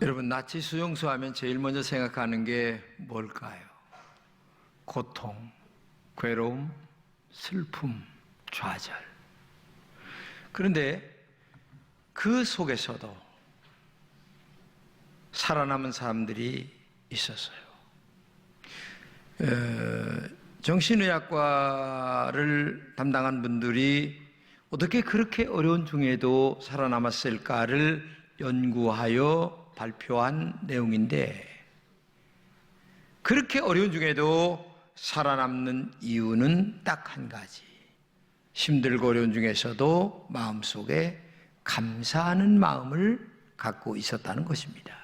여러분, 나치 수용소 하면 제일 먼저 생각하는 게 뭘까요? 고통, 괴로움, 슬픔, 좌절. 그런데 그 속에서도 살아남은 사람들이 있었어요. 정신의학과를 담당한 분들이 어떻게 그렇게 어려운 중에도 살아남았을까를 연구하여 발표한 내용인데, 그렇게 어려운 중에도 살아남는 이유는 딱 한 가지. 힘들고 어려운 중에서도 마음속에 감사하는 마음을 갖고 있었다는 것입니다.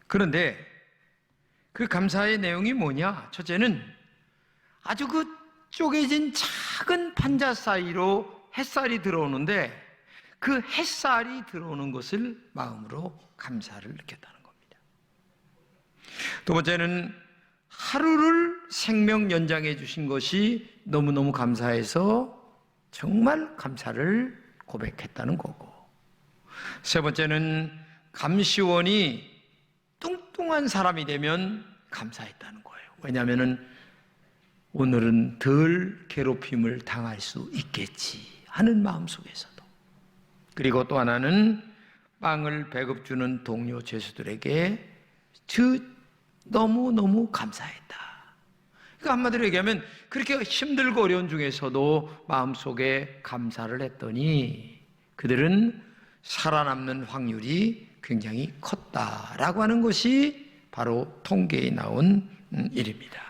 그런데 그 감사의 내용이 뭐냐? 첫째는 아주 그 쪼개진 작은 판자 사이로 햇살이 들어오는데, 그 햇살이 들어오는 것을 마음으로 감사를 느꼈다는 겁니다. 두 번째는 하루를 생명 연장해 주신 것이 너무너무 감사해서 정말 감사를 고백했다는 거고, 세 번째는 감시원이 뚱뚱한 사람이 되면 감사했다는 거예요. 왜냐하면 오늘은 덜 괴롭힘을 당할 수 있겠지 하는 마음 속에서도. 그리고 또 하나는 빵을 배급 주는 동료 죄수들에게 너무너무 감사했다. 그러니까 한마디로 얘기하면 그렇게 힘들고 어려운 중에서도 마음속에 감사를 했더니 그들은 살아남는 확률이 굉장히 컸다라고 하는 것이 바로 통계에 나온 일입니다.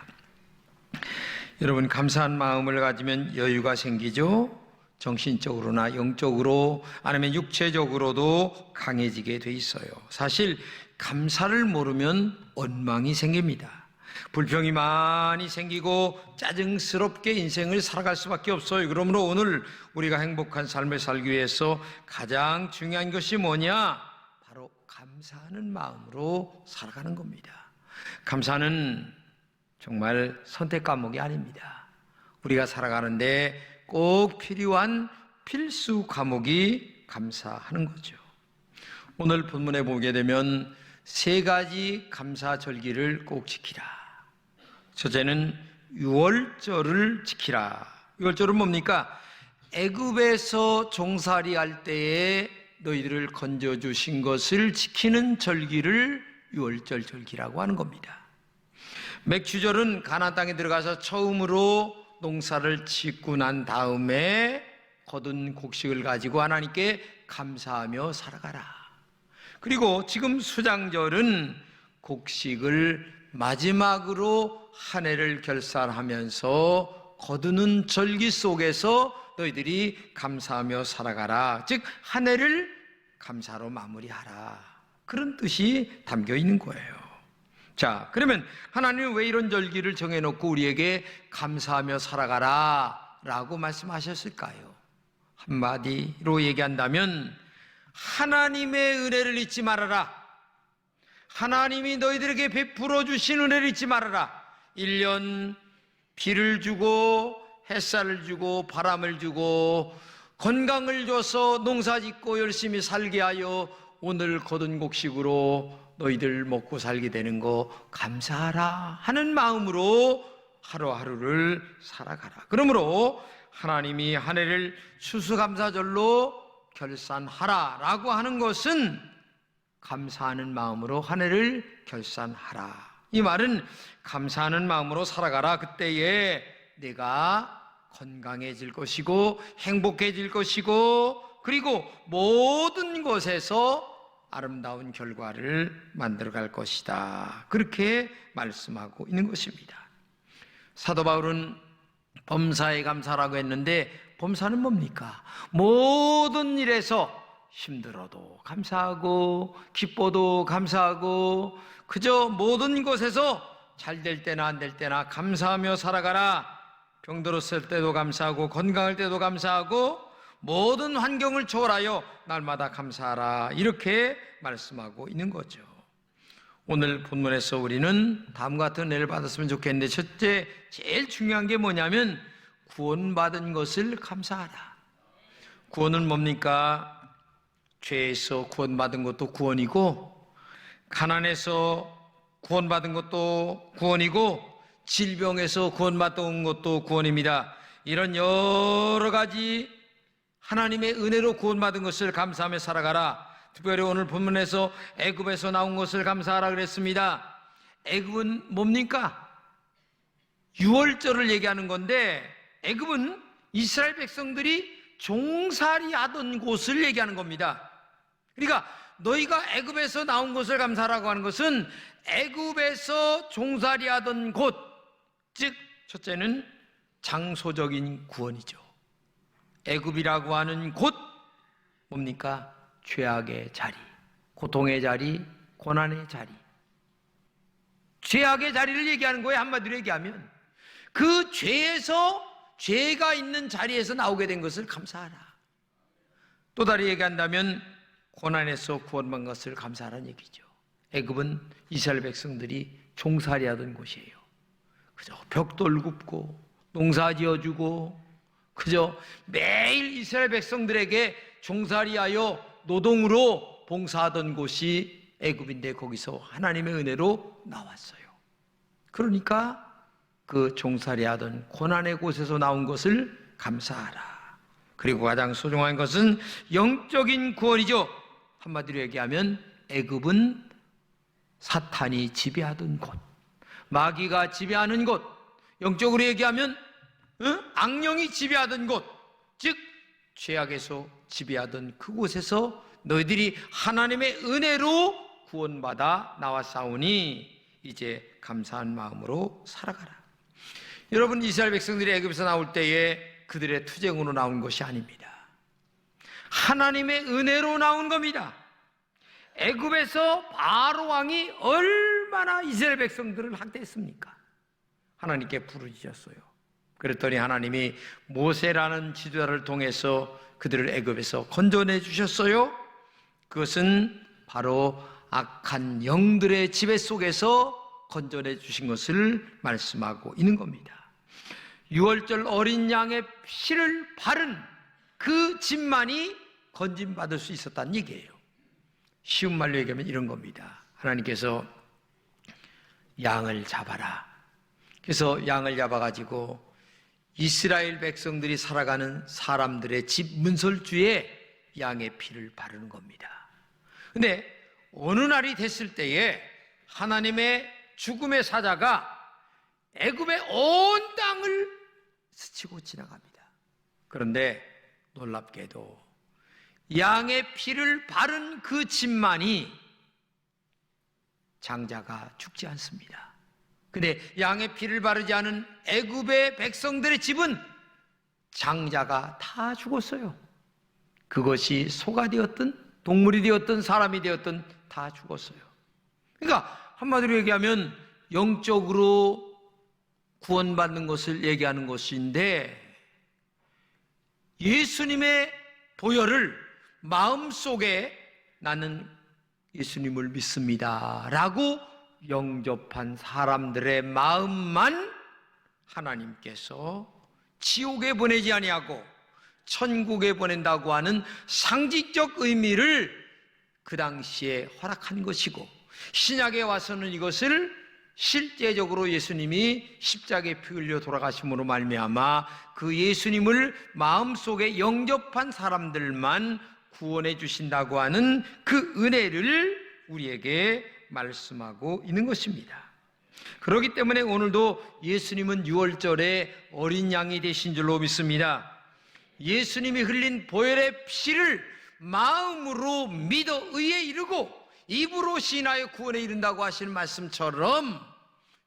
여러분, 감사한 마음을 가지면 여유가 생기죠. 정신적으로나 영적으로 아니면 육체적으로도 강해지게 돼 있어요. 사실 감사를 모르면 원망이 생깁니다. 불평이 많이 생기고 짜증스럽게 인생을 살아갈 수밖에 없어요. 그러므로 오늘 우리가 행복한 삶을 살기 위해서 가장 중요한 것이 뭐냐? 바로 감사하는 마음으로 살아가는 겁니다. 감사는 정말 선택 과목이 아닙니다. 우리가 살아가는데 꼭 필요한 필수 과목이 감사하는 거죠. 오늘 본문에 보게 되면 세 가지 감사절기를 꼭 지키라. 첫째는 유월절을 지키라. 유월절은 뭡니까? 애굽에서 종살이 할 때에 너희들을 건져주신 것을 지키는 절기를 유월절 절기라고 하는 겁니다. 맥추절은 가나안 땅에 들어가서 처음으로 농사를 짓고 난 다음에 거둔 곡식을 가지고 하나님께 감사하며 살아가라. 그리고 지금 수장절은 곡식을 마지막으로 한 해를 결산하면서 거두는 절기 속에서 너희들이 감사하며 살아가라. 즉 한 해를 감사로 마무리하라. 그런 뜻이 담겨 있는 거예요. 자, 그러면 하나님은 왜 이런 절기를 정해놓고 우리에게 감사하며 살아가라 라고 말씀하셨을까요? 한마디로 얘기한다면 하나님의 은혜를 잊지 말아라. 하나님이 너희들에게 베풀어 주신 은혜를 잊지 말아라. 1년 비를 주고 햇살을 주고 바람을 주고 건강을 줘서 농사짓고 열심히 살게 하여 오늘 거둔 곡식으로 너희들 먹고 살게 되는 거 감사하라 하는 마음으로 하루하루를 살아가라. 그러므로 하나님이 한 해를 추수감사절로 결산하라 라고 하는 것은 감사하는 마음으로 한 해를 결산하라. 이 말은 감사하는 마음으로 살아가라. 그때에 내가 건강해질 것이고 행복해질 것이고 그리고 모든 것에서 아름다운 결과를 만들어갈 것이다. 그렇게 말씀하고 있는 것입니다. 사도 바울은 범사에 감사라고 했는데 범사는 뭡니까? 모든 일에서 힘들어도 감사하고 기뻐도 감사하고 그저 모든 것에서 잘 될 때나 안 될 때나 감사하며 살아가라. 병들었을 때도 감사하고 건강할 때도 감사하고 모든 환경을 초월하여 날마다 감사하라. 이렇게 말씀하고 있는 거죠. 오늘 본문에서 우리는 다음과 같은 은혜를 받았으면 좋겠는데, 첫째, 제일 중요한 게 뭐냐면 구원받은 것을 감사하라. 구원은 뭡니까? 죄에서 구원받은 것도 구원이고 가난에서 구원받은 것도 구원이고 질병에서 구원받은 것도 구원입니다. 이런 여러 가지 하나님의 은혜로 구원받은 것을 감사하며 살아가라. 특별히 오늘 본문에서 애굽에서 나온 것을 감사하라 그랬습니다. 애굽은 뭡니까? 유월절을 얘기하는 건데, 애굽은 이스라엘 백성들이 종살이 하던 곳을 얘기하는 겁니다. 그러니까 너희가 애굽에서 나온 것을 감사하라고 하는 것은 애굽에서 종살이 하던 곳, 즉 첫째는 장소적인 구원이죠. 애굽이라고 하는 곳 뭡니까? 죄악의 자리, 고통의 자리, 고난의 자리, 죄악의 자리를 얘기하는 거예요. 한마디로 얘기하면 그 죄에서, 죄가 있는 자리에서 나오게 된 것을 감사하라. 또 다르게 얘기한다면 고난에서 구원받은 것을 감사하라는 얘기죠. 애굽은 이스라엘 백성들이 종살이 하던 곳이에요. 그저 벽돌 굽고 농사 지어주고 그저 매일 이스라엘 백성들에게 종살이하여 노동으로 봉사하던 곳이 애굽인데 거기서 하나님의 은혜로 나왔어요. 그러니까 그 종살이하던 고난의 곳에서 나온 것을 감사하라. 그리고 가장 소중한 것은 영적인 구원이죠. 한마디로 얘기하면 애굽은 사탄이 지배하던 곳, 마귀가 지배하는 곳, 영적으로 얘기하면 악령이 지배하던 곳, 즉 죄악에서 지배하던 그곳에서 너희들이 하나님의 은혜로 구원받아 나왔사오니 이제 감사한 마음으로 살아가라. 여러분, 이스라엘 백성들이 애굽에서 나올 때에 그들의 투쟁으로 나온 것이 아닙니다. 하나님의 은혜로 나온 겁니다. 애굽에서 바로 왕이 얼마나 이스라엘 백성들을 학대했습니까? 하나님께 부르짖었어요. 그랬더니 하나님이 모세라는 지도자를 통해서 그들을 애굽에서 건져내 주셨어요. 그것은 바로 악한 영들의 지배 속에서 건져내 주신 것을 말씀하고 있는 겁니다. 유월절 어린 양의 피를 바른 그 집만이 건진받을 수 있었다는 얘기예요. 쉬운 말로 얘기하면 이런 겁니다. 하나님께서 양을 잡아라. 그래서 양을 잡아가지고 이스라엘 백성들이 살아가는 사람들의 집 문설주에 양의 피를 바르는 겁니다. 근데 어느 날이 됐을 때에 하나님의 죽음의 사자가 애굽의 온 땅을 스치고 지나갑니다. 그런데 놀랍게도 양의 피를 바른 그 집만이 장자가 죽지 않습니다. 근데 양의 피를 바르지 않은 애굽의 백성들의 집은 장자가 다 죽었어요. 그것이 소가 되었든 동물이 되었든 사람이 되었든 다 죽었어요. 그러니까 한마디로 얘기하면 영적으로 구원받는 것을 얘기하는 것인데, 예수님의 보혈을 마음속에 나는 예수님을 믿습니다 라고 영접한 사람들의 마음만 하나님께서 지옥에 보내지 아니하고 천국에 보낸다고 하는 상징적 의미를 그 당시에 허락한 것이고, 신약에 와서는 이것을 실제적으로 예수님이 십자가에 피 흘려 돌아가심으로 말미암아 그 예수님을 마음속에 영접한 사람들만 구원해 주신다고 하는 그 은혜를 우리에게 말씀하고 있는 것입니다. 그렇기 때문에 오늘도 예수님은 유월절에 어린 양이 되신 줄로 믿습니다. 예수님이 흘린 보혈의 피를 마음으로 믿어 의에 이르고 입으로 시인하여 구원에 이른다고 하시는 말씀처럼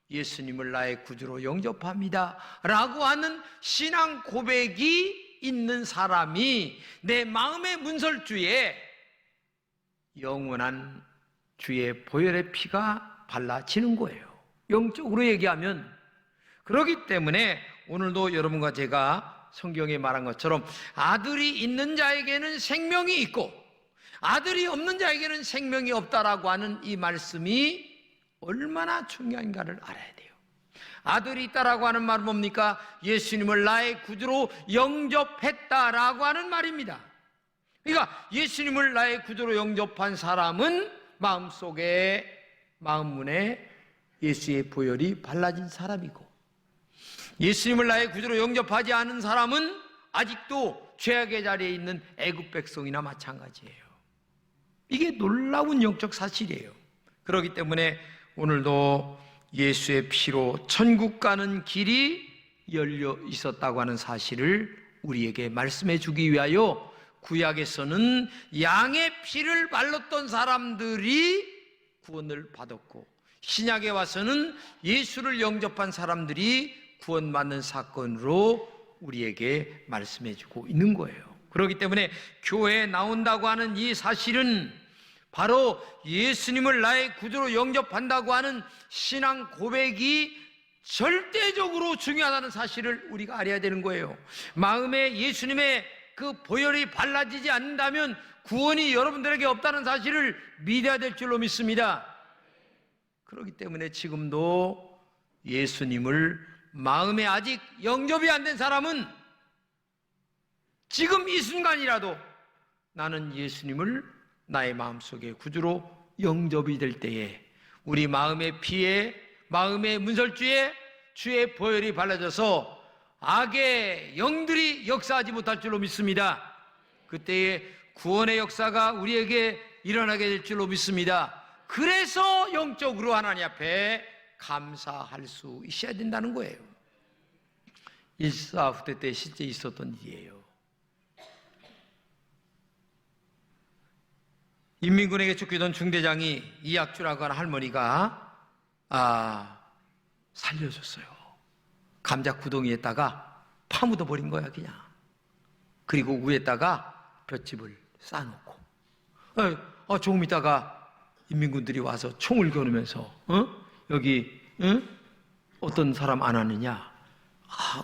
예수님을 나의 구주로 영접합니다 라고 하는 신앙 고백이 있는 사람이 내 마음의 문설주에 영원한 주의 보혈의 피가 발라지는 거예요. 영적으로 얘기하면. 그렇기 때문에 오늘도 여러분과 제가 성경에 말한 것처럼 아들이 있는 자에게는 생명이 있고 아들이 없는 자에게는 생명이 없다라고 하는 이 말씀이 얼마나 중요한가를 알아야 돼요. 아들이 있다라고 하는 말은 뭡니까? 예수님을 나의 구주로 영접했다라고 하는 말입니다. 그러니까 예수님을 나의 구주로 영접한 사람은 마음속에 마음문에 예수의 보혈이 발라진 사람이고, 예수님을 나의 구주로 영접하지 않은 사람은 아직도 죄악의 자리에 있는 애굽 백성이나 마찬가지예요. 이게 놀라운 영적 사실이에요. 그렇기 때문에 오늘도 예수의 피로 천국 가는 길이 열려 있었다고 하는 사실을 우리에게 말씀해 주기 위하여 구약에서는 양의 피를 발랐던 사람들이 구원을 받았고, 신약에 와서는 예수를 영접한 사람들이 구원받는 사건으로 우리에게 말씀해 주고 있는 거예요. 그렇기 때문에 교회에 나온다고 하는 이 사실은 바로 예수님을 나의 구주로 영접한다고 하는 신앙 고백이 절대적으로 중요하다는 사실을 우리가 알아야 되는 거예요. 마음에 예수님의 그 보혈이 발라지지 않는다면 구원이 여러분들에게 없다는 사실을 믿어야 될 줄로 믿습니다. 그렇기 때문에 지금도 예수님을 마음에 아직 영접이 안 된 사람은 지금 이 순간이라도 나는 예수님을 나의 마음속에 구주로 영접이 될 때에 우리 마음의 피에, 마음의 문설주에 주의 보혈이 발라져서 악의 영들이 역사하지 못할 줄로 믿습니다. 그때에 구원의 역사가 우리에게 일어나게 될 줄로 믿습니다. 그래서 영적으로 하나님 앞에 감사할 수 있어야 된다는 거예요. 일사 후대 때 실제 있었던 일이에요. 인민군에게 쫓기던 중대장이 이약주라고 하는 할머니가 살려줬어요. 감자 구덩이에다가 파묻어 버린 거야 그냥. 그리고 위에다가 볏짚을 쌓아놓고 조금 있다가 인민군들이 와서 총을 겨누면서 여기 어떤 사람 안 왔느냐?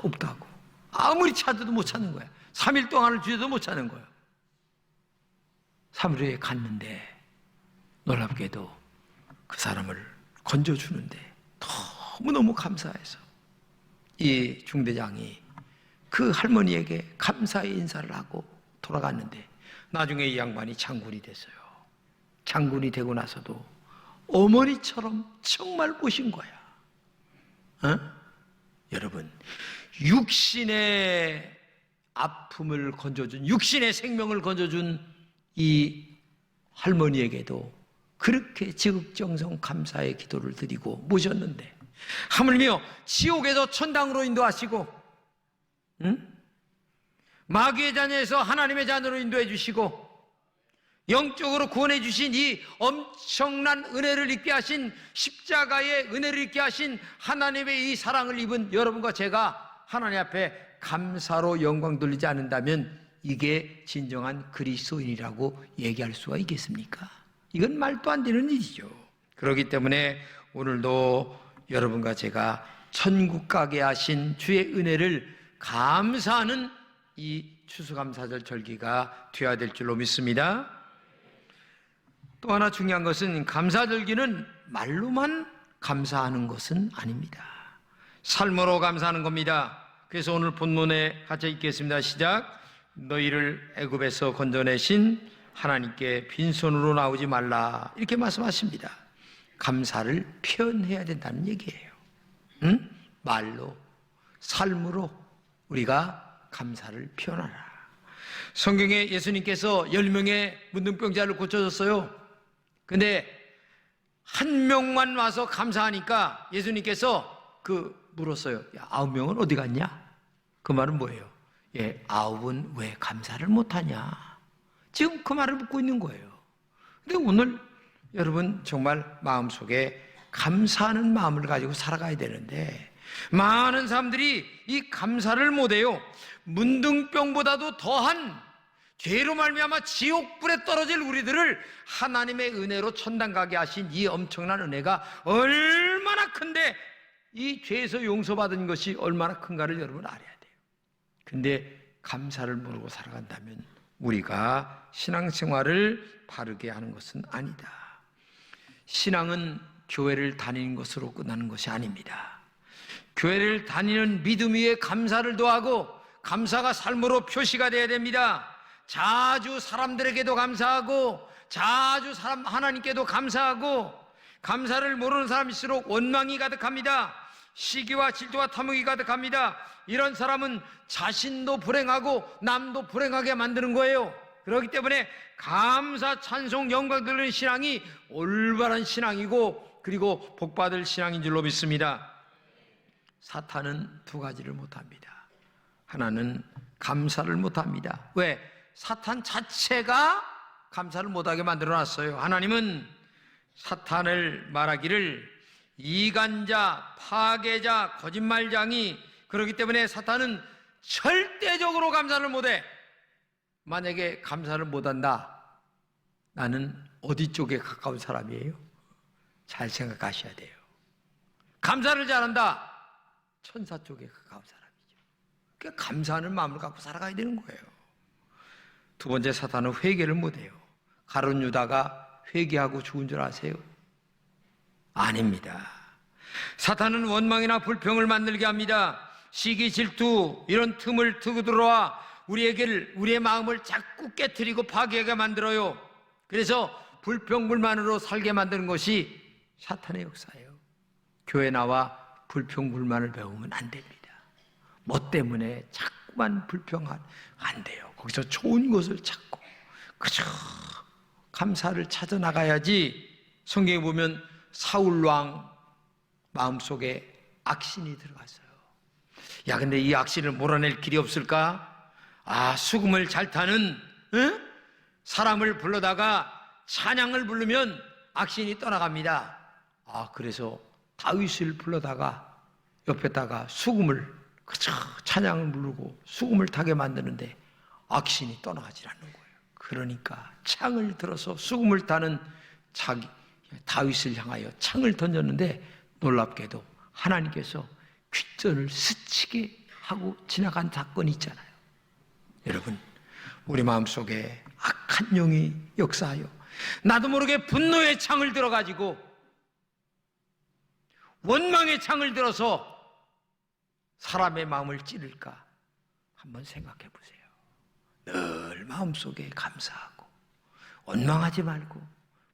없다고. 아무리 찾아도 못 찾는 거야. 3일 동안을 주셔도 못 찾는 거야. 3일 후에 갔는데 놀랍게도 그 사람을 건져주는데 너무너무 감사해서 이 중대장이 그 할머니에게 감사의 인사를 하고 돌아갔는데 나중에 이 양반이 장군이 됐어요. 장군이 되고 나서도 어머니처럼 정말 모신 거야. 여러분, 육신의 아픔을 건져준, 육신의 생명을 건져준 이 할머니에게도 그렇게 지극정성 감사의 기도를 드리고 모셨는데 하물며 지옥에서 천당으로 인도하시고 마귀의 자녀에서 하나님의 자녀로 인도해 주시고 영적으로 구원해 주신 이 엄청난 은혜를 입게 하신, 십자가의 은혜를 입게 하신 하나님의 이 사랑을 입은 여러분과 제가 하나님 앞에 감사로 영광 돌리지 않는다면 이게 진정한 그리스도인이라고 얘기할 수가 있겠습니까? 이건 말도 안 되는 일이죠. 그렇기 때문에 오늘도 여러분과 제가 천국 가게 하신 주의 은혜를 감사하는 이 추수감사절 절기가 되어야 될 줄로 믿습니다. 또 하나 중요한 것은 감사절기는 말로만 감사하는 것은 아닙니다. 삶으로 감사하는 겁니다. 그래서 오늘 본문에 같이 읽겠습니다. 시작. 너희를 애굽에서 건져내신 하나님께 빈손으로 나오지 말라, 이렇게 말씀하십니다. 감사를 표현해야 된다는 얘기예요. 말로, 삶으로 우리가 감사를 표현하라. 성경에 예수님께서 10명의 문둥병자를 고쳐줬어요. 근데 한 명만 와서 감사하니까 예수님께서 물었어요. 9명은 어디 갔냐? 그 말은 뭐예요? 9은 왜 감사를 못하냐? 지금 그 말을 묻고 있는 거예요. 근데 오늘 여러분 정말 마음속에 감사하는 마음을 가지고 살아가야 되는데 많은 사람들이 이 감사를 못해요. 문둥병보다도 더한 죄로 말미암아 지옥불에 떨어질 우리들을 하나님의 은혜로 천당 가게 하신 이 엄청난 은혜가 얼마나 큰데, 이 죄에서 용서받은 것이 얼마나 큰가를 여러분 알아야 돼요. 근데 감사를 모르고 살아간다면 우리가 신앙생활을 바르게 하는 것은 아니다. 신앙은 교회를 다니는 것으로 끝나는 것이 아닙니다. 교회를 다니는 믿음 위에 감사를 더하고 감사가 삶으로 표시가 되어야 됩니다. 자주 사람들에게도 감사하고 자주 하나님께도 감사하고 감사를 모르는 사람일수록 원망이 가득합니다. 시기와 질투와 탐욕이 가득합니다. 이런 사람은 자신도 불행하고 남도 불행하게 만드는 거예요. 그렇기 때문에 감사, 찬송, 영광 돌리는 신앙이 올바른 신앙이고 그리고 복받을 신앙인 줄로 믿습니다. 사탄은 두 가지를 못합니다. 하나는 감사를 못합니다. 왜? 사탄 자체가 감사를 못하게 만들어놨어요. 하나님은 사탄을 말하기를 이간자, 파괴자, 거짓말장이, 그렇기 때문에 사탄은 절대적으로 감사를 못해. 만약에 감사를 못한다, 나는 어디 쪽에 가까운 사람이에요? 잘 생각하셔야 돼요. 감사를 잘한다, 천사 쪽에 가까운 사람이죠. 그러니까 감사하는 마음을 갖고 살아가야 되는 거예요. 두 번째, 사탄은 회개를 못해요. 가룟 유다가 회개하고 죽은 줄 아세요? 아닙니다. 사탄은 원망이나 불평을 만들게 합니다. 시기, 질투 이런 틈을 트고 들어와 우리의 마음을 자꾸 깨트리고 파괴하게 만들어요. 그래서 불평불만으로 살게 만드는 것이 사탄의 역사예요. 교회 나와 불평불만을 배우면 안 됩니다. 뭐 때문에 자꾸만 불평한 안 돼요. 거기서 좋은 것을 찾고 그저 감사를 찾아 나가야지. 성경에 보면 사울왕 마음속에 악신이 들어갔어요. 야, 근데 이 악신을 몰아낼 길이 없을까? 수금을 잘 타는 사람을 불러다가 찬양을 부르면 악신이 떠나갑니다. 그래서 다윗을 불러다가 옆에다가 수금을 그저 찬양을 부르고 수금을 타게 만드는데 악신이 떠나가질 않는 거예요. 그러니까 창을 들어서 수금을 타는 다윗을 향하여 창을 던졌는데 놀랍게도 하나님께서 귓전을 스치게 하고 지나간 사건이 있잖아요. 여러분, 우리 마음속에 악한 영이 역사하여 나도 모르게 분노의 창을 들어가지고 원망의 창을 들어서 사람의 마음을 찌를까 한번 생각해 보세요. 늘 마음속에 감사하고 원망하지 말고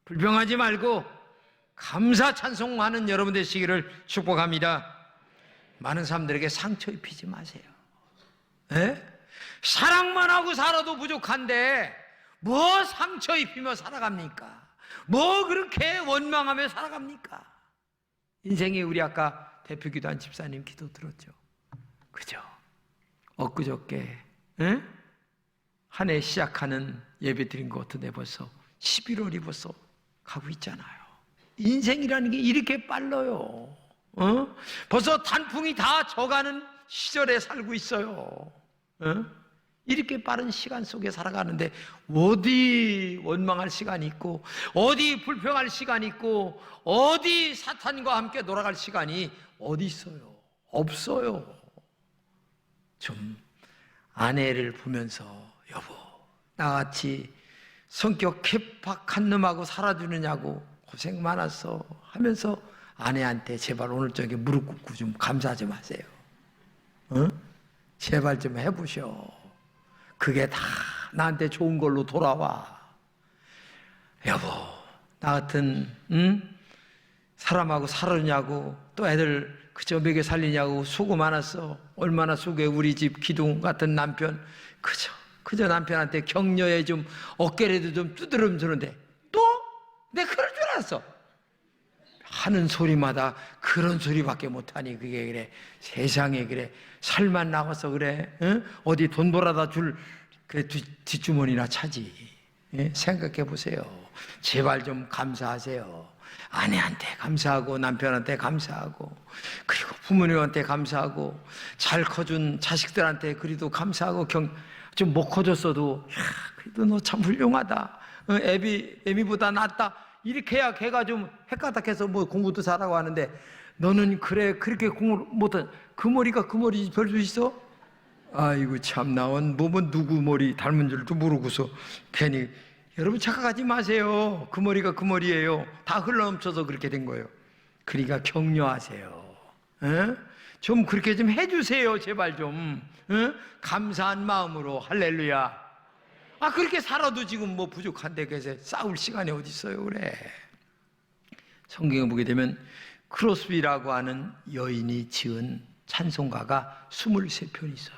불평하지 말고 감사 찬송하는 여러분 되시기를 축복합니다. 많은 사람들에게 상처 입히지 마세요. 사랑만 하고 살아도 부족한데 뭐 상처 입히며 살아갑니까? 뭐 그렇게 원망하며 살아갑니까? 인생에 우리 아까 대표 기도한 집사님 기도 들었죠? 그죠? 엊그저께 한 해 시작하는 예배 드린 것 같은데 벌써 11월이 벌써 가고 있잖아요. 인생이라는 게 이렇게 빨라요. 벌써 단풍이 다 져가는 시절에 살고 있어요. 이렇게 빠른 시간 속에 살아가는데 어디 원망할 시간이 있고 어디 불평할 시간이 있고 어디 사탄과 함께 놀아갈 시간이 어디 있어요? 없어요. 좀 아내를 보면서 여보, 나같이 성격 개팍한 놈하고 살아주느냐고 고생 많았어 하면서 아내한테 제발 오늘 저녁에 무릎 꿇고 좀 감사 좀 하세요. 제발 좀 해보셔. 그게 다 나한테 좋은 걸로 돌아와. 여보, 나 같은 사람하고 살았냐고, 또 애들 그저 먹여 살리냐고 수고 많았어. 얼마나 수고해. 우리 집 기둥 같은 남편 그저 남편한테 격려해 좀 어깨라도 좀 두드럼 주는데 또 내가 그럴 줄 알았어. 하는 소리마다 그런 소리밖에 못하니 그게 그래. 세상에 그래. 살만 나가서 그래. 어디 돈 벌어다 줄 그래 뒷주머니나 차지. 생각해 보세요. 제발 좀 감사하세요. 아내한테 감사하고 남편한테 감사하고 그리고 부모님한테 감사하고 잘 커준 자식들한테 그래도 감사하고 좀 못 커졌어도 그래도 너 참 훌륭하다. 애미보다 낫다. 이렇게 해야 걔가 좀 헷가닥해서 뭐 공부도 잘하고 하는데 너는 그래 그렇게 공부를 못한 그 머리가 그 머리지 별 수 있어? 아이고 참 나온 몸은 누구 머리 닮은 줄도 모르고서 괜히 여러분 착각하지 마세요. 그 머리가 그 머리예요. 다 흘러넘쳐서 그렇게 된 거예요. 그러니까 격려하세요. 좀 그렇게 좀 해주세요. 제발 좀 감사한 마음으로. 할렐루야. 그렇게 살아도 지금 뭐 부족한데 그래서 싸울 시간이 어디 있어요. 그래. 성경에 보게 되면 크로스비라고 하는 여인이 지은 찬송가가 23편이 있어요.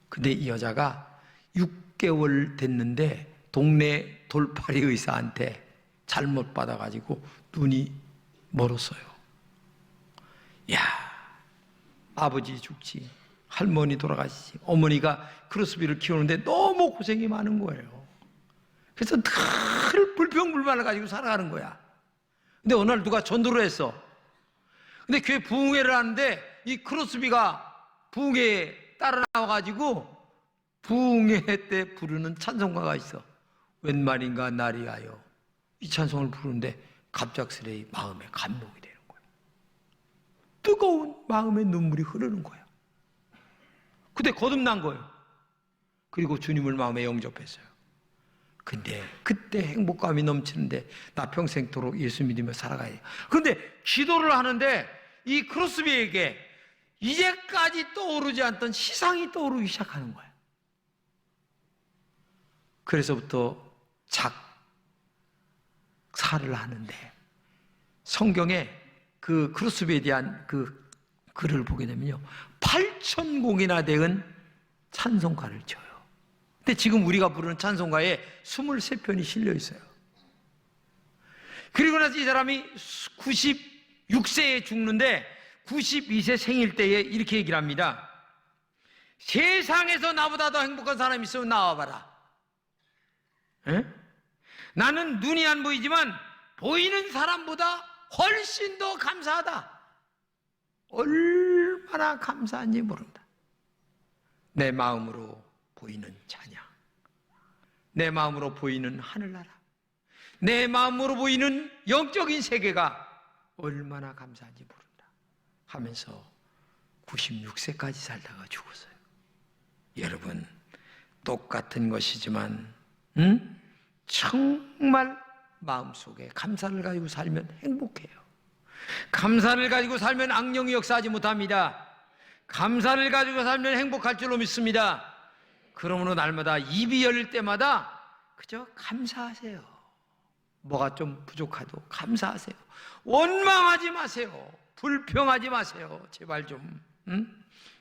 근데 이 여자가 6개월 됐는데 동네 돌팔이 의사한테 잘못 받아가지고 눈이 멀었어요. 야, 아버지 죽지, 할머니 돌아가시지, 어머니가 크로스비를 키우는데 너무 고생이 많은 거예요. 그래서 늘 불평불만을 가지고 살아가는 거야. 근데 어느 날 누가 전도를 했어. 근데 교회 부흥회를 하는데 이 크로스비가 부흥회에 따라 나와가지고 부흥회 때 부르는 찬송가가 있어. 웬 말인가 나리하여. 이 찬송을 부르는데 갑작스레 마음에 감동이 되는 거야. 뜨거운 마음의 눈물이 흐르는 거야. 그때 거듭난 거예요. 그리고 주님을 마음에 영접했어요. 근데 그때 행복감이 넘치는데 나 평생토록 예수 믿으며 살아가야 돼. 근데 기도를 하는데 이 크로스비에게 이제까지 떠오르지 않던 시상이 떠오르기 시작하는 거야. 그래서부터 작사를 하는데 성경에 그 크로스비에 대한 그 글을 보게 되면요, 8,000곡이나 되는 찬송가를 쳐요. 근데 지금 우리가 부르는 찬송가에 23편이 실려 있어요. 그리고 나서 이 사람이 96세에 죽는데 92세 생일 때에 이렇게 얘기를 합니다. 세상에서 나보다 더 행복한 사람이 있으면 나와봐라. 에? 나는 눈이 안 보이지만 보이는 사람보다 훨씬 더 감사하다. 얼마나 감사한지 모른다. 내 마음으로 보이는 찬양, 내 마음으로 보이는 하늘나라, 내 마음으로 보이는 영적인 세계가 얼마나 감사한지 모른다 하면서 96세까지 살다가 죽었어요. 여러분, 똑같은 것이지만 정말 마음속에 감사를 가지고 살면 행복해요. 감사를 가지고 살면 악령이 역사하지 못합니다. 감사를 가지고 살면 행복할 줄로 믿습니다. 그러므로 날마다 입이 열릴 때마다 그저 감사하세요. 뭐가 좀 부족하도 감사하세요. 원망하지 마세요. 불평하지 마세요. 제발 좀.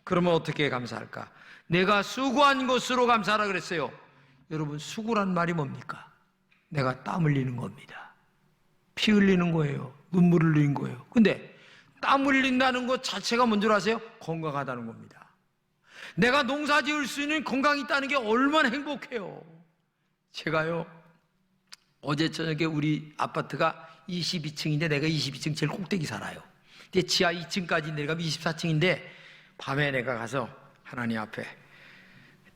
그러면 어떻게 감사할까? 내가 수고한 것으로 감사하라 그랬어요. 여러분, 수고란 말이 뭡니까? 내가 땀 흘리는 겁니다. 피 흘리는 거예요. 눈물 흘리는 거예요. 근데 땀 흘린다는 것 자체가 뭔 줄 아세요? 건강하다는 겁니다. 내가 농사 지을 수 있는 건강이 있다는 게 얼마나 행복해요. 제가요, 어제 저녁에 우리 아파트가 22층인데 내가 22층 제일 꼭대기 살아요. 근데 지하 2층까지 내려가면 24층인데 밤에 내가 가서 하나님 앞에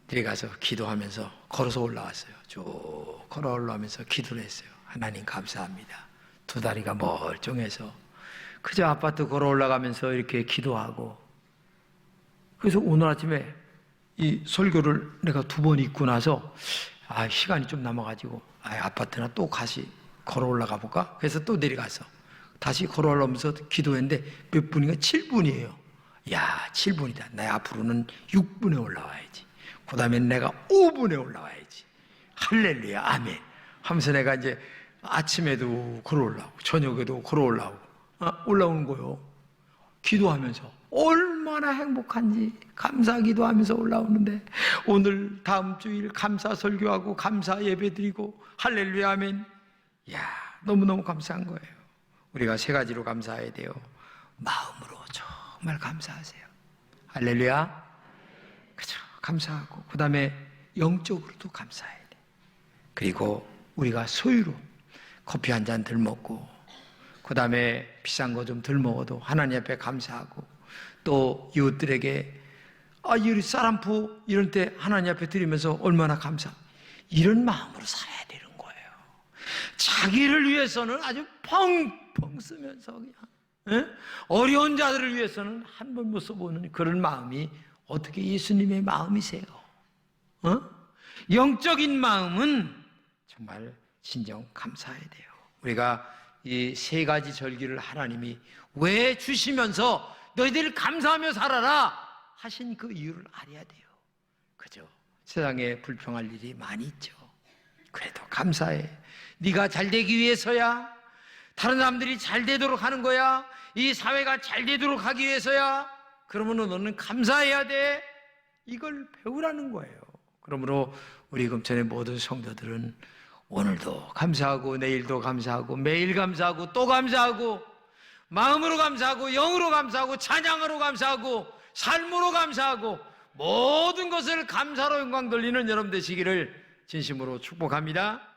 내려가서 기도하면서 걸어서 올라왔어요. 쭉 걸어 올라오면서 기도를 했어요. 하나님 감사합니다. 두 다리가 멀쩡해서 그저 아파트 걸어 올라가면서 이렇게 기도하고, 그래서 오늘 아침에 이 설교를 내가 2번 읽고 나서 시간이 좀 남아가지고 아파트나 또 다시 걸어 올라가 볼까? 그래서 또 내려가서 다시 걸어 올라오면서 기도했는데 몇 분인가? 7분이에요. 야, 7분이다. 내 앞으로는 6분에 올라와야지. 그 다음에 내가 5분에 올라와야지. 할렐루야, 아멘 하면서 내가 이제 아침에도 걸어 올라오고 저녁에도 걸어 올라오고 올라오는 거요. 기도하면서 얼마나 행복한지 감사 기도하면서 올라오는데, 오늘 다음 주일 감사 설교하고 감사 예배 드리고 할렐루야 아멘. 야, 너무너무 감사한 거예요. 우리가 3가지로 감사해야 돼요. 마음으로 정말 감사하세요. 할렐루야. 그죠? 감사하고, 그 다음에 영적으로도 감사해야 돼. 그리고 우리가 소유로 커피 한 잔 덜 먹고, 그 다음에 비싼 거 좀 덜 먹어도 하나님 앞에 감사하고, 또 이웃들에게 이 쌀한푸 이런 때 하나님 앞에 드리면서 얼마나 감사, 이런 마음으로 살아야 되는 거예요. 자기를 위해서는 아주 펑펑 쓰면서 그냥 어려운 자들을 위해서는 한 번 못 써보는 그런 마음이 어떻게 예수님의 마음이세요? 영적인 마음은 정말 진정 감사해야 돼요. 우리가 이 3가지 절기를 하나님이 왜 주시면서 너희들 감사하며 살아라 하신 그 이유를 알아야 돼요. 그죠? 세상에 불평할 일이 많이 있죠. 그래도 감사해. 네가 잘 되기 위해서야, 다른 사람들이 잘 되도록 하는 거야? 이 사회가 잘 되도록 하기 위해서야? 그러면 너는 감사해야 돼. 이걸 배우라는 거예요. 그러므로 우리 금천의 모든 성도들은 오늘도 감사하고 내일도 감사하고 매일 감사하고 또 감사하고 마음으로 감사하고 영으로 감사하고 찬양으로 감사하고 삶으로 감사하고 모든 것을 감사로 영광 돌리는 여러분 되시기를 진심으로 축복합니다.